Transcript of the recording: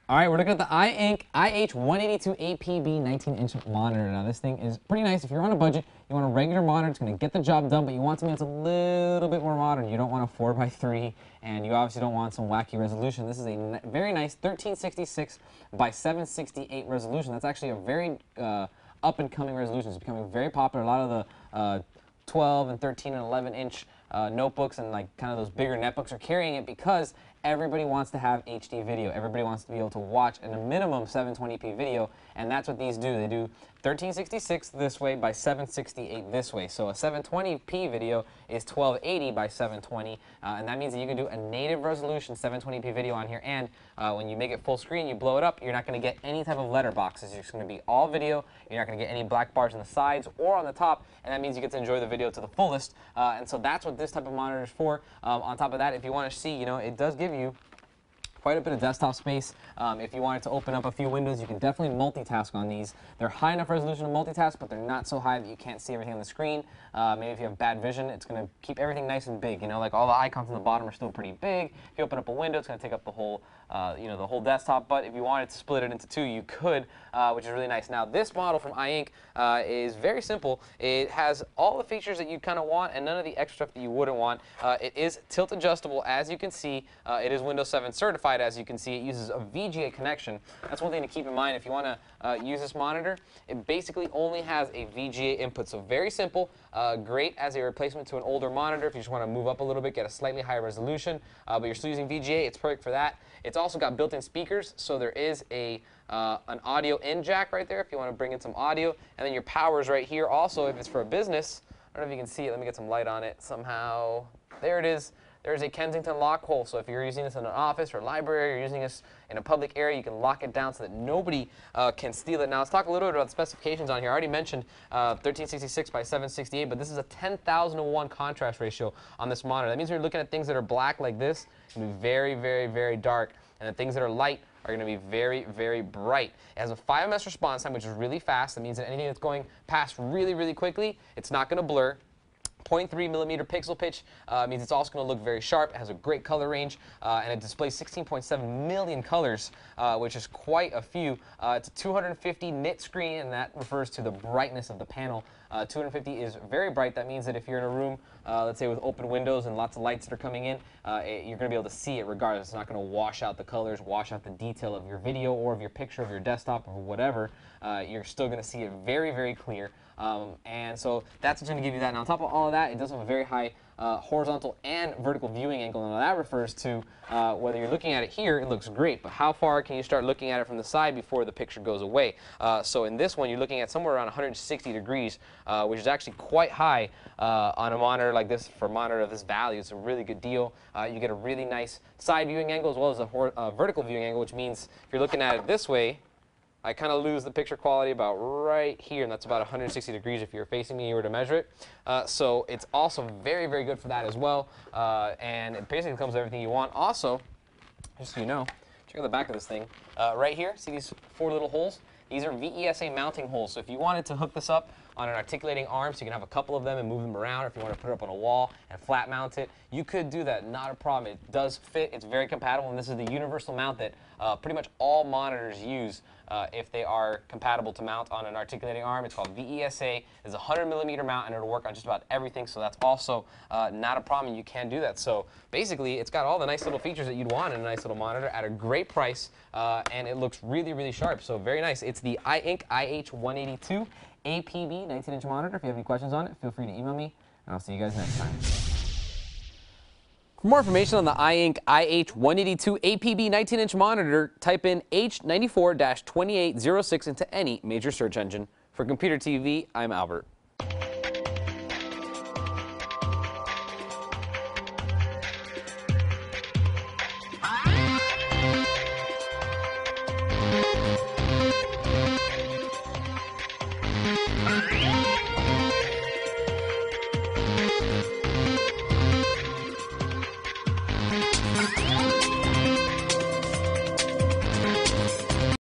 All right, we're looking at the I-Inc IH182APB 19-inch monitor. Now, this thing is pretty nice. If you're on a budget, you want a regular monitor, it's going to get the job done, but you want something that's a little bit more modern. You don't want a 4x3, and you obviously don't want some wacky resolution. This is a very nice 1366 by 768 resolution. That's actually a very up-and-coming resolution. It's becoming very popular. A lot of the 12 and 13 and 11-inch notebooks and like kind of those bigger netbooks are carrying it because everybody wants to have HD video. Everybody wants to be able to watch at a minimum 720p video, and that's what these do. They do 1366 this way by 768 this way. So a 720p video is 1280 by 720, and that means that you can do a native resolution 720p video on here, and when you make it full screen, you blow it up, you're not going to get any type of letterboxes. It's going to be all video. You're not going to get any black bars on the sides or on the top, and that means you get to enjoy the video to the fullest, and so that's what this type of monitor is for. On top of that, if you want to see, you know, it does give you quite a bit of desktop space. If you wanted to open up a few windows, you can definitely multitask on these. They're high enough resolution to multitask, but they're not so high that you can't see everything on the screen. Maybe if you have bad vision, it's going to keep everything nice and big. You know, like all the icons on the bottom are still pretty big. If you open up a window, it's going to take up the whole, you know, the whole desktop. But if you wanted to split it into two, you could, which is really nice. Now, this model from I-Inc is very simple. It has all the features that you kind of want and none of the extra stuff that you wouldn't want. It is tilt adjustable, as you can see. It is Windows 7 certified, as you can see. It uses a VGA connection. That's one thing to keep in mind if you want to use this monitor. It basically only has a VGA input, so very simple. Great as a replacement to an older monitor if you just want to move up a little bit, get a slightly higher resolution, but you're still using VGA. It's perfect for that. It's also got built-in speakers, so there is an audio in jack right there if you want to bring in some audio, and then your power is right here. Also, if it's for a business, I don't know if you can see it. Let me get some light on it somehow. There it is. There's a Kensington lock hole, so if you're using this in an office or library, or you're using this in a public area, you can lock it down so that nobody can steal it. Now, let's talk a little bit about the specifications on here. I already mentioned 1366 by 768, but this is a 10,000:1 contrast ratio on this monitor. That means when you're looking at things that are black like this, it's going to be very, very, very dark, and the things that are light are going to be very, very bright. It has a 5ms response time, which is really fast. That means that anything that's going past really, really quickly, it's not going to blur. 0.3mm pixel pitch means it's also going to look very sharp. It has a great color range, and it displays 16.7 million colors, which is quite a few. It's a 250 nit screen, and that refers to the brightness of the panel. 250 is very bright. That means that if you're in a room, let's say with open windows and lots of lights that are coming in, you're going to be able to see it regardless. It's not going to wash out the colors, wash out the detail of your video or of your picture of your desktop or whatever. You're still going to see it very, very clear. And so that's what's going to give you that. And on top of all of that, it does have a very high horizontal and vertical viewing angle. Now that refers to whether you're looking at it here, it looks great, but how far can you start looking at it from the side before the picture goes away? So in this one, you're looking at somewhere around 160 degrees, which is actually quite high on a monitor like this. For a monitor of this value, it's a really good deal. You get a really nice side viewing angle as well as a vertical viewing angle, which means if you're looking at it this way, I kind of lose the picture quality about right here, and that's about 160 degrees if you're facing me and you were to measure it. So it's also very, very good for that as well, and it basically comes with everything you want. Also, just so you know, check out the back of this thing. Right here, see these 4 little holes? These are VESA mounting holes, so if you wanted to hook this up on an articulating arm, so you can have a couple of them and move them around, or if you want to put it up on a wall and flat mount it, you could do that, not a problem. It does fit, it's very compatible, and this is the universal mount that pretty much all monitors use if they are compatible to mount on an articulating arm. It's called VESA. It's a 100mm mount, and it'll work on just about everything, so that's also not a problem, and you can do that. So basically, it's got all the nice little features that you'd want in a nice little monitor at a great price, and it looks really, really sharp, so very nice. It's the I-Inc IH182APB 19-inch monitor. If you have any questions on it, feel free to email me, and I'll see you guys next time. For more information on the I-Inc IH182APB 19-inch monitor, type in H94-2806 into any major search engine. For Computer TV, I'm Albert.